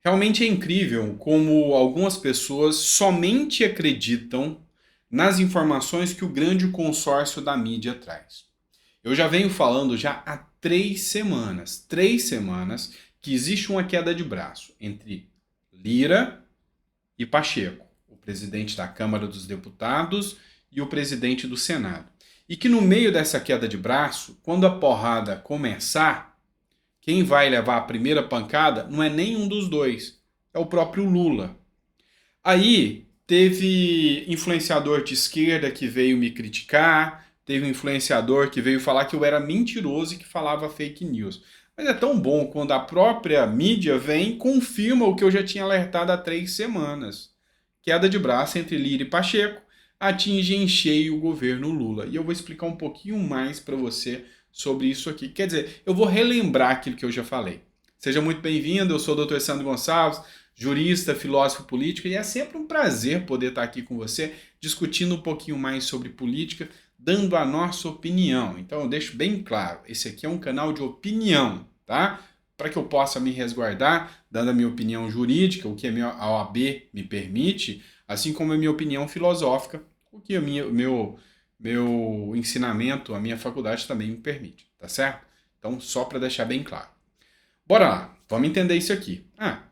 Realmente é incrível como algumas pessoas somente acreditam nas informações que o grande consórcio da mídia traz. Eu já venho falando já há 3 semanas, que existe uma queda de braço entre Lira e Pacheco, o presidente da Câmara dos Deputados e o presidente do Senado. E que no meio dessa queda de braço, quando a porrada começar, quem vai levar a primeira pancada não é nenhum dos dois, é o próprio Lula. Aí teve influenciador de esquerda que veio me criticar, teve um influenciador que veio falar que eu era mentiroso e que falava fake news. Mas é tão bom quando a própria mídia vem e confirma o que eu já tinha alertado há 3 semanas. Queda de braço entre Lira e Pacheco atinge em cheio o governo Lula. E eu vou explicar um pouquinho mais para você sobre isso aqui. Quer dizer, eu vou relembrar aquilo que eu já falei. Seja muito bem-vindo, eu sou o Dr. Sandro Gonçalves, jurista, filósofo político, e é sempre um prazer poder estar aqui com você, discutindo um pouquinho mais sobre política, dando a nossa opinião. Então eu deixo bem claro, esse aqui é um canal de opinião, tá? Para que eu possa me resguardar, dando a minha opinião jurídica, o que a minha OAB me permite, assim como a minha opinião filosófica, o que o meu ensinamento, a minha faculdade também me permite, tá certo? Então, só para deixar bem claro. Bora lá, vamos entender isso aqui.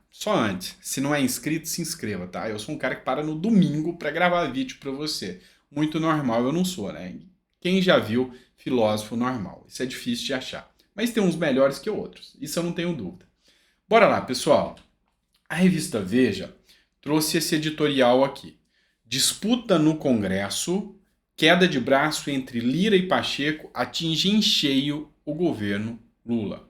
Só antes, se não é inscrito, se inscreva, tá? Eu sou um cara que para no domingo para gravar vídeo para você. Muito normal eu não sou, né? Quem já viu filósofo normal? Isso é difícil de achar. Mas tem uns melhores que outros, isso eu não tenho dúvida. Bora lá, pessoal. A revista Veja trouxe esse editorial aqui. Disputa no Congresso, queda de braço entre Lira e Pacheco atinge em cheio o governo Lula.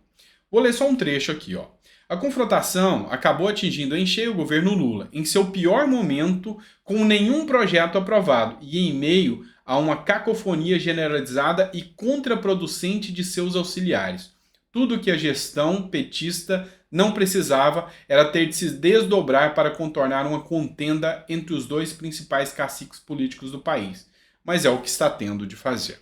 Vou ler só um trecho aqui, ó. A confrontação acabou atingindo em cheio o governo Lula, em seu pior momento, com nenhum projeto aprovado e em meio a uma cacofonia generalizada e contraproducente de seus auxiliares. Tudo que a gestão petista não precisava era ter de se desdobrar para contornar uma contenda entre os dois principais caciques políticos do país. Mas é o que está tendo de fazer.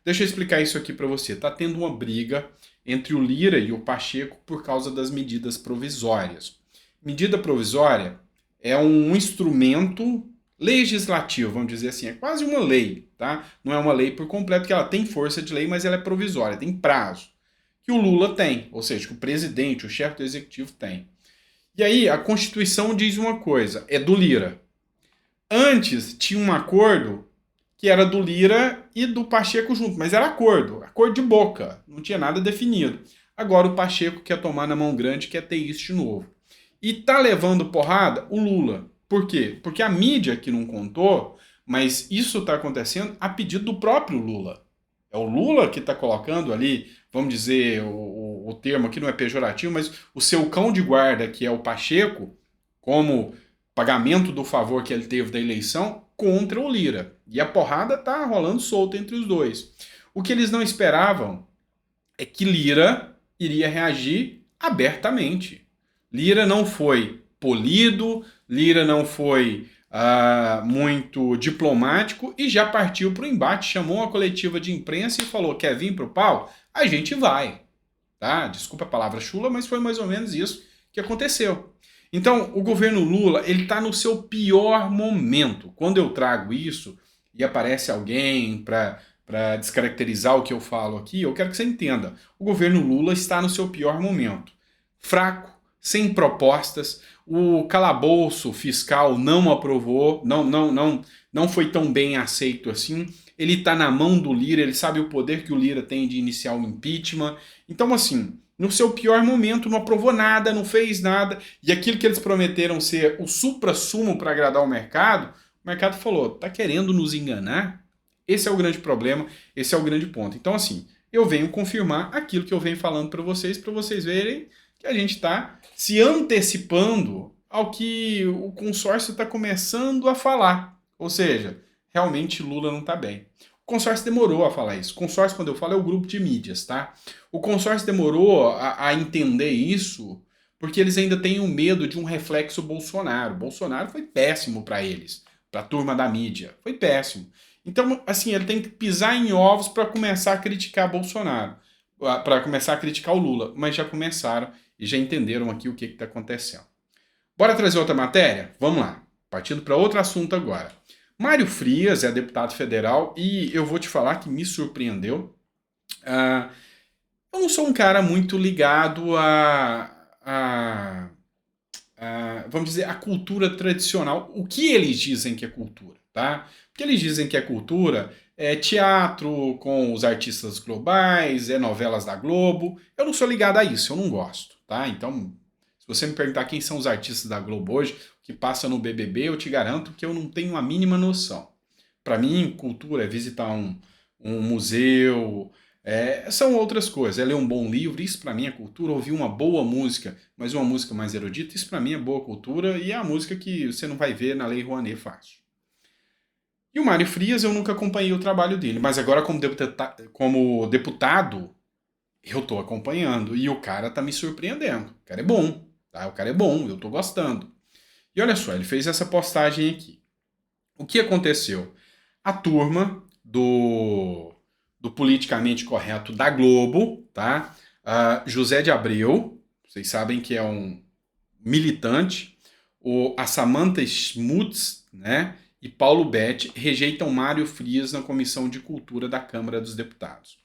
Deixa eu explicar isso aqui para você. Está tendo uma briga entre o Lira e o Pacheco por causa das medidas provisórias. Medida provisória é um instrumento legislativo, vamos dizer assim, é quase uma lei, tá? Não é uma lei por completo, que ela tem força de lei, mas ela é provisória, tem prazo, que o Lula tem, ou seja, que o presidente, o chefe do executivo tem. E aí a Constituição diz uma coisa, é do Lira. Antes tinha um acordo que era do Lira e do Pacheco junto, mas era acordo de boca, não tinha nada definido. Agora o Pacheco quer tomar na mão grande, quer ter isso de novo. E tá levando porrada o Lula. Por quê? Porque a mídia que não contou, mas isso tá acontecendo a pedido do próprio Lula. É o Lula que tá colocando ali, vamos dizer, o termo aqui não é pejorativo, mas o seu cão de guarda, que é o Pacheco, como pagamento do favor que ele teve da eleição, contra o Lira. E a porrada tá rolando solta entre os dois. O que eles não esperavam é que Lira iria reagir abertamente. Lira não foi polido, Lira não foi muito diplomático e já partiu para o embate, chamou uma coletiva de imprensa e falou: quer vir para o pau? A gente vai. Tá? Desculpa a palavra chula, mas foi mais ou menos isso que aconteceu. Então, o governo Lula, ele está no seu pior momento. Quando eu trago isso e aparece alguém para descaracterizar o que eu falo aqui, eu quero que você entenda. O governo Lula está no seu pior momento. Fraco, sem propostas, o calabouço fiscal não aprovou, não foi tão bem aceito assim. Ele está na mão do Lira, ele sabe o poder que o Lira tem de iniciar o impeachment. Então, assim, no seu pior momento, não aprovou nada, não fez nada, e aquilo que eles prometeram ser o supra-sumo para agradar o mercado falou: tá querendo nos enganar? Esse é o grande problema, esse é o grande ponto. Então, assim, eu venho confirmar aquilo que eu venho falando para vocês verem que a gente está se antecipando ao que o consórcio está começando a falar. Ou seja, realmente Lula não está bem. O consórcio demorou a falar isso. O consórcio, quando eu falo, é o grupo de mídias, tá? O consórcio demorou a entender isso porque eles ainda têm o medo de um reflexo Bolsonaro. Bolsonaro foi péssimo para eles, para a turma da mídia. Foi péssimo. Então, assim, ele tem que pisar em ovos para começar a criticar Bolsonaro, para começar a criticar o Lula. Mas já começaram e já entenderam aqui o que está acontecendo. Bora trazer outra matéria? Vamos lá. Partindo para outro assunto agora. Mário Frias é deputado federal e eu vou te falar que me surpreendeu. Ah, eu não sou um cara muito ligado vamos dizer, a cultura tradicional. O que eles dizem que é cultura, tá? O que eles dizem que é cultura é teatro com os artistas globais, é novelas da Globo. Eu não sou ligado a isso, eu não gosto, tá? Então, se você me perguntar quem são os artistas da Globo hoje, que passa no BBB, eu te garanto que eu não tenho a mínima noção. Para mim, cultura é visitar um museu, são outras coisas. É ler um bom livro, isso para mim é cultura. Ouvir uma boa música, mas uma música mais erudita, isso para mim é boa cultura e é a música que você não vai ver na Lei Rouanet fácil. E o Mário Frias, eu nunca acompanhei o trabalho dele, mas agora como deputado eu tô acompanhando e o cara tá me surpreendendo. O cara é bom, tá? O cara é bom, eu tô gostando. E olha só, ele fez essa postagem aqui. O que aconteceu? A turma do politicamente correto da Globo, tá? José de Abreu, vocês sabem que é um militante, a Samantha Smuts, né? E Paulo Betti rejeitam Mário Frias na Comissão de Cultura da Câmara dos Deputados.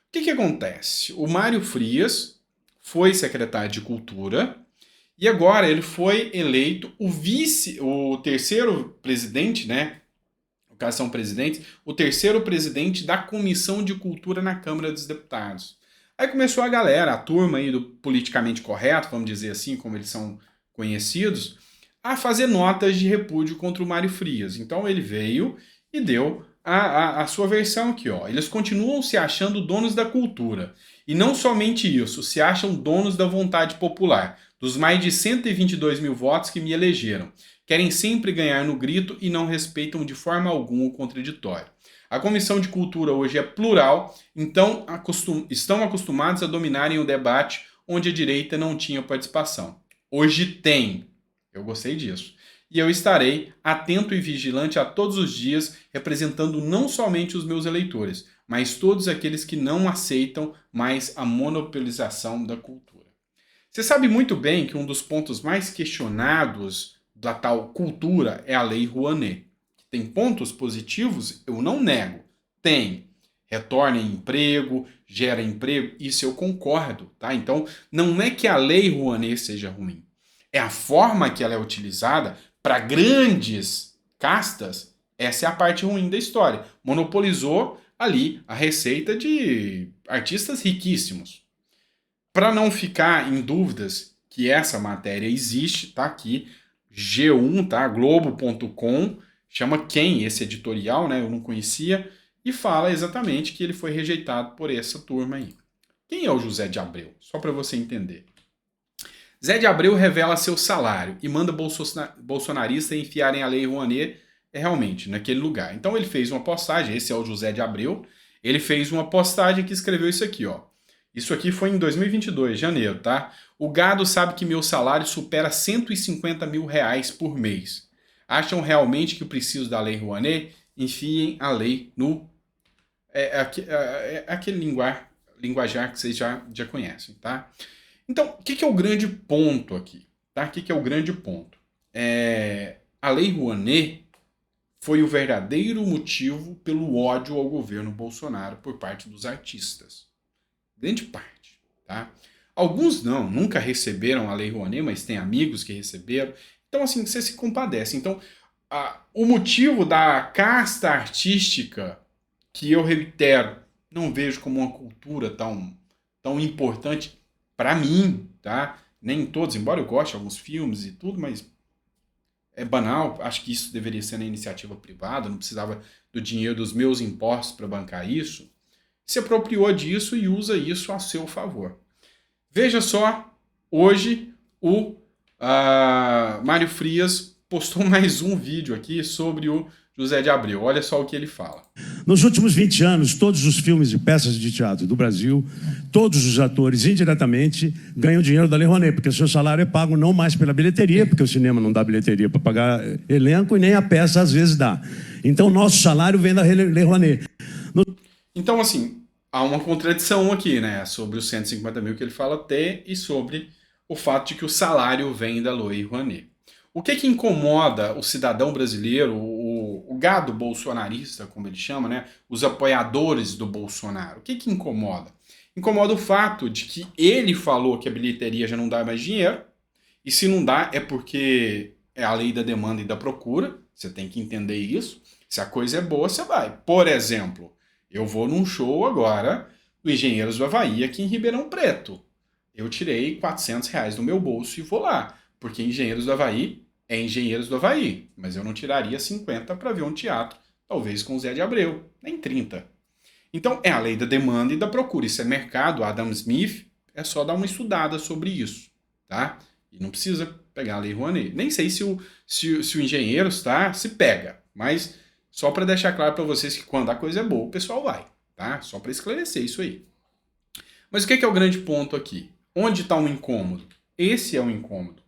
O que acontece? O Mário Frias foi secretário de Cultura e agora ele foi eleito o terceiro presidente, né? No caso são presidentes, o terceiro presidente da Comissão de Cultura na Câmara dos Deputados. Aí começou a galera, a turma aí do politicamente correto, vamos dizer assim, como eles são conhecidos, a fazer notas de repúdio contra o Mário Frias. Então ele veio e deu a sua versão aqui, ó. Eles continuam se achando donos da cultura. E não somente isso, se acham donos da vontade popular, dos mais de 122 mil votos que me elegeram. Querem sempre ganhar no grito e não respeitam de forma alguma o contraditório. A Comissão de Cultura hoje é plural, então estão acostumados a dominarem o debate onde a direita não tinha participação. Hoje tem. Eu gostei disso. E eu estarei atento e vigilante a todos os dias, representando não somente os meus eleitores, mas todos aqueles que não aceitam mais a monopolização da cultura. Você sabe muito bem que um dos pontos mais questionados da tal cultura é a Lei Rouanet. Tem pontos positivos? Eu não nego. Tem. Retorna emprego, gera emprego, isso eu concordo, tá? Então, não é que a Lei Rouanet seja ruim. É a forma que ela é utilizada para grandes castas, essa é a parte ruim da história. Monopolizou ali a receita de artistas riquíssimos. Para não ficar em dúvidas que essa matéria existe, tá aqui, G1, tá? Globo.com, chama Quem esse editorial, né? Eu não conhecia, e fala exatamente que ele foi rejeitado por essa turma aí. Quem é o José de Abreu? Só para você entender. Zé de Abreu revela seu salário e manda bolsonaristas enfiarem a Lei Rouanet realmente naquele lugar. Então ele fez uma postagem, esse é o José de Abreu, ele fez uma postagem que escreveu isso aqui, ó. Isso aqui foi em 2022, janeiro, tá? O gado sabe que meu salário supera 150 mil reais por mês. Acham realmente que eu preciso da Lei Rouanet? Enfiem a lei no... aquele linguajar que vocês já conhecem, tá? Então, o que é o grande ponto aqui? Tá? O que é o grande ponto? A Lei Rouanet foi o verdadeiro motivo pelo ódio ao governo Bolsonaro por parte dos artistas. Grande parte. Tá? Alguns nunca receberam a Lei Rouanet, mas tem amigos que receberam. Então, assim, você se compadece. Então, o motivo da casta artística, que eu reitero, não vejo como uma cultura tão importante para mim, tá? Nem todos, embora eu goste de alguns filmes e tudo, mas é banal. Acho que isso deveria ser na iniciativa privada, não precisava do dinheiro dos meus impostos para bancar isso. Se apropriou disso e usa isso a seu favor. Veja só, hoje o Mário Frias postou mais um vídeo aqui sobre o José de Abreu. Olha só o que ele fala. Nos últimos 20 anos, todos os filmes e peças de teatro do Brasil, todos os atores, indiretamente, ganham dinheiro da Lei Rouanet, porque o seu salário é pago não mais pela bilheteria, porque o cinema não dá bilheteria para pagar elenco, e nem a peça às vezes dá. Então, nosso salário vem da Lei Rouanet. Então, assim, há uma contradição aqui, né? Sobre os 150 mil que ele fala ter e sobre o fato de que o salário vem da Lei Rouanet. O que que incomoda o cidadão brasileiro, o gado bolsonarista, como ele chama, né? Os apoiadores do Bolsonaro? O que que incomoda? Incomoda o fato de que ele falou que a bilheteria já não dá mais dinheiro, e se não dá é porque é a lei da demanda e da procura, você tem que entender isso. Se a coisa é boa, você vai. Por exemplo, eu vou num show agora do Engenheiros do Havaí aqui em Ribeirão Preto. Eu tirei R$ 400 do meu bolso e vou lá, porque Engenheiros do Havaí é Engenheiros do Havaí, mas eu não tiraria 50 para ver um teatro, talvez com o Zé de Abreu, nem 30. Então é a lei da demanda e da procura, isso é mercado, Adam Smith, é só dar uma estudada sobre isso, tá? E não precisa pegar a lei Rouanet. Nem sei se o Engenheiros, tá, se pega, mas só para deixar claro para vocês que quando a coisa é boa, o pessoal vai, tá? Só para esclarecer isso aí. Mas o que é o grande ponto aqui? Onde está o incômodo? Esse é o incômodo.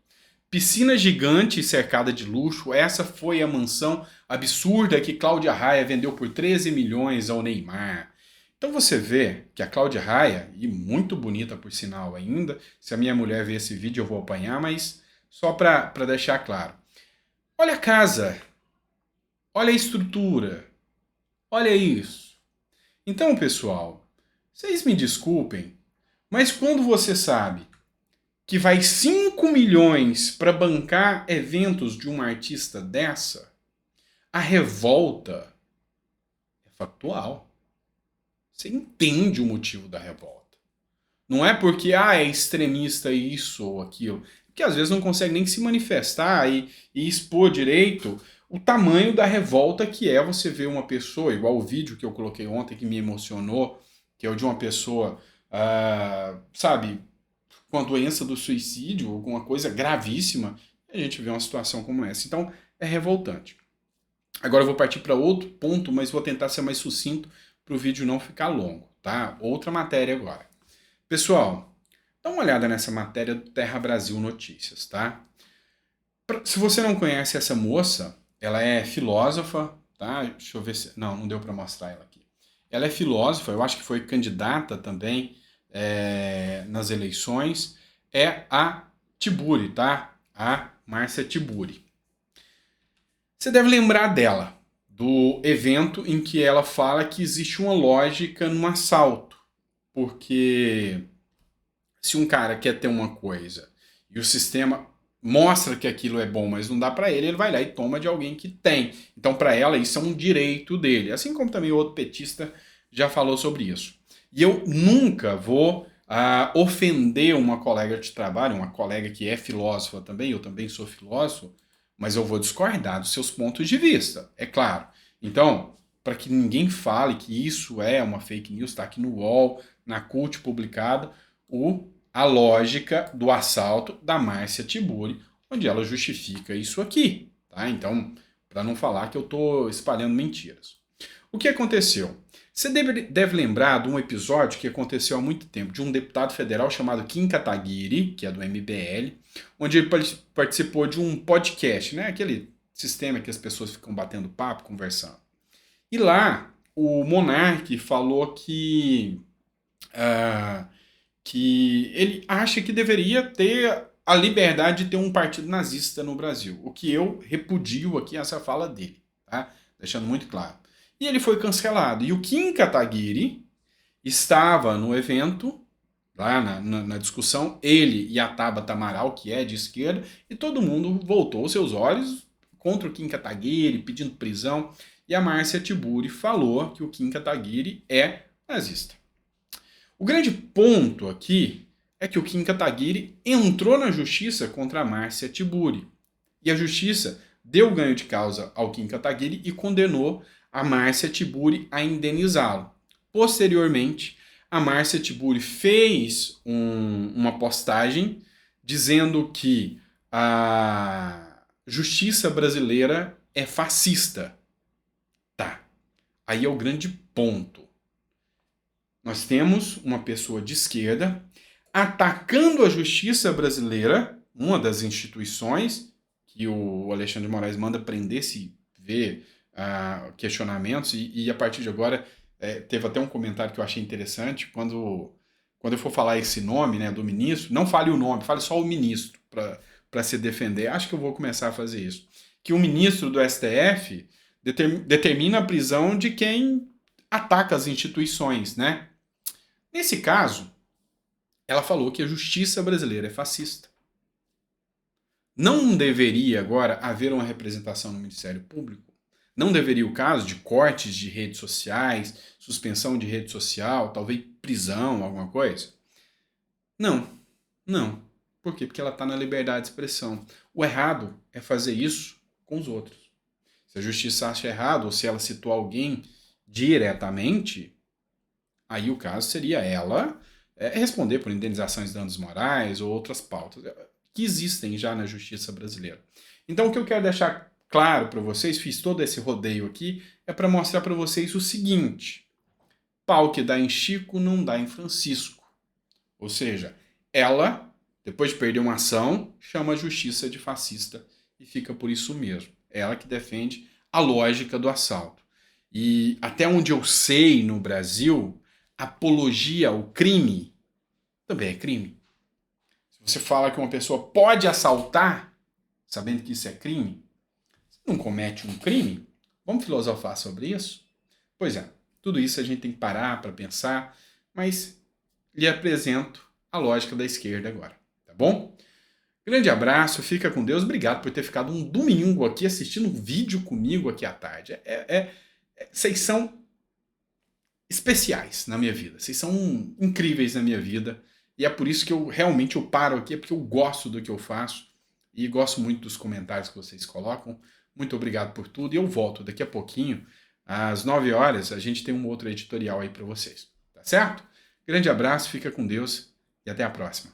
Piscina gigante cercada de luxo, essa foi a mansão absurda que Cláudia Raia vendeu por 13 milhões ao Neymar. Então você vê que a Cláudia Raia, e muito bonita por sinal ainda, se a minha mulher ver esse vídeo eu vou apanhar, mas só para deixar claro. Olha a casa, olha a estrutura, olha isso. Então, pessoal, vocês me desculpem, mas quando você sabe que vai 5 milhões para bancar eventos de uma artista dessa, a revolta é factual. Você entende o motivo da revolta. Não é porque é extremista isso ou aquilo, que às vezes não consegue nem se manifestar e expor direito o tamanho da revolta que é você ver uma pessoa, igual o vídeo que eu coloquei ontem que me emocionou, que é o de uma pessoa, sabe, com a doença do suicídio, alguma coisa gravíssima, e a gente vê uma situação como essa. Então, é revoltante. Agora eu vou partir para outro ponto, mas vou tentar ser mais sucinto para o vídeo não ficar longo, tá? Outra matéria agora. Pessoal, dá uma olhada nessa matéria do Terra Brasil Notícias, tá? Se você não conhece essa moça, ela é filósofa, tá? Deixa eu ver se... Não deu para mostrar ela aqui. Ela é filósofa, eu acho que foi candidata também nas eleições, é a Tiburi, tá? A Márcia Tiburi. Você deve lembrar dela, do evento em que ela fala que existe uma lógica no assalto, porque se um cara quer ter uma coisa e o sistema mostra que aquilo é bom, mas não dá para ele, ele vai lá e toma de alguém que tem. Então, para ela, isso é um direito dele. Assim como também o outro petista já falou sobre isso. E eu nunca vou ofender uma colega de trabalho, uma colega que é filósofa também, eu também sou filósofo, mas eu vou discordar dos seus pontos de vista, é claro. Então, para que ninguém fale que isso é uma fake news, está aqui no UOL, na CUT publicado, a lógica do assalto da Márcia Tiburi, onde ela justifica isso aqui. Tá? Então, para não falar que eu estou espalhando mentiras. O que aconteceu? Você deve lembrar de um episódio que aconteceu há muito tempo, de um deputado federal chamado Kim Kataguiri, que é do MBL, onde ele participou de um podcast, né? Aquele sistema que as pessoas ficam batendo papo, conversando. E lá, o Monark falou que ele acha que deveria ter a liberdade de ter um partido nazista no Brasil, o que eu repudio aqui essa fala dele, tá? Deixando muito claro. E ele foi cancelado. E o Kim Kataguiri estava no evento, lá na discussão, ele e a Tabata Amaral, que é de esquerda, e todo mundo voltou seus olhos contra o Kim Kataguiri, pedindo prisão, e a Márcia Tiburi falou que o Kim Kataguiri é nazista. O grande ponto aqui é que o Kim Kataguiri entrou na justiça contra a Márcia Tiburi. E a justiça deu ganho de causa ao Kim Kataguiri e condenou a Márcia Tiburi a indenizá-lo. Posteriormente, a Márcia Tiburi fez uma postagem dizendo que a justiça brasileira é fascista. Tá. Aí é o grande ponto. Nós temos uma pessoa de esquerda atacando a justiça brasileira, uma das instituições que o Alexandre de Moraes manda prender se ver questionamentos, e a partir de agora teve até um comentário que eu achei interessante, quando eu for falar esse nome, né, do ministro, não fale o nome, fale só o ministro, para para se defender. Acho que eu vou começar a fazer isso. Que o ministro do STF determina a prisão de quem ataca as instituições, né? Nesse caso, ela falou que a justiça brasileira é fascista. Não deveria agora haver uma representação no Ministério Público? Não deveria o caso de cortes de redes sociais, suspensão de rede social, talvez prisão, alguma coisa? Não, não. Por quê? Porque ela está na liberdade de expressão. O errado é fazer isso com os outros. Se a justiça acha errado, ou se ela citou alguém diretamente, aí o caso seria ela responder por indenizações de danos morais ou outras pautas que existem já na justiça brasileira. Então o que eu quero deixar claro para vocês, fiz todo esse rodeio aqui, é para mostrar para vocês o seguinte: pau que dá em Chico não dá em Francisco. Ou seja, ela, depois de perder uma ação, chama a justiça de fascista e fica por isso mesmo. Ela que defende a lógica do assalto. E até onde eu sei no Brasil, apologia ao crime também é crime. Se você fala que uma pessoa pode assaltar, sabendo que isso é crime, você não comete um crime? Vamos filosofar sobre isso? Pois é, tudo isso a gente tem que parar para pensar, mas lhe apresento a lógica da esquerda agora, tá bom? Grande abraço, fica com Deus, obrigado por ter ficado um domingo aqui assistindo um vídeo comigo aqui à tarde. Vocês são especiais na minha vida, vocês são incríveis na minha vida, e é por isso que eu realmente paro aqui, é porque eu gosto do que eu faço, e gosto muito dos comentários que vocês colocam. Muito obrigado por tudo, e eu volto daqui a pouquinho, às 9 horas, a gente tem um outro editorial aí para vocês, tá certo? Grande abraço, fica com Deus, e até a próxima.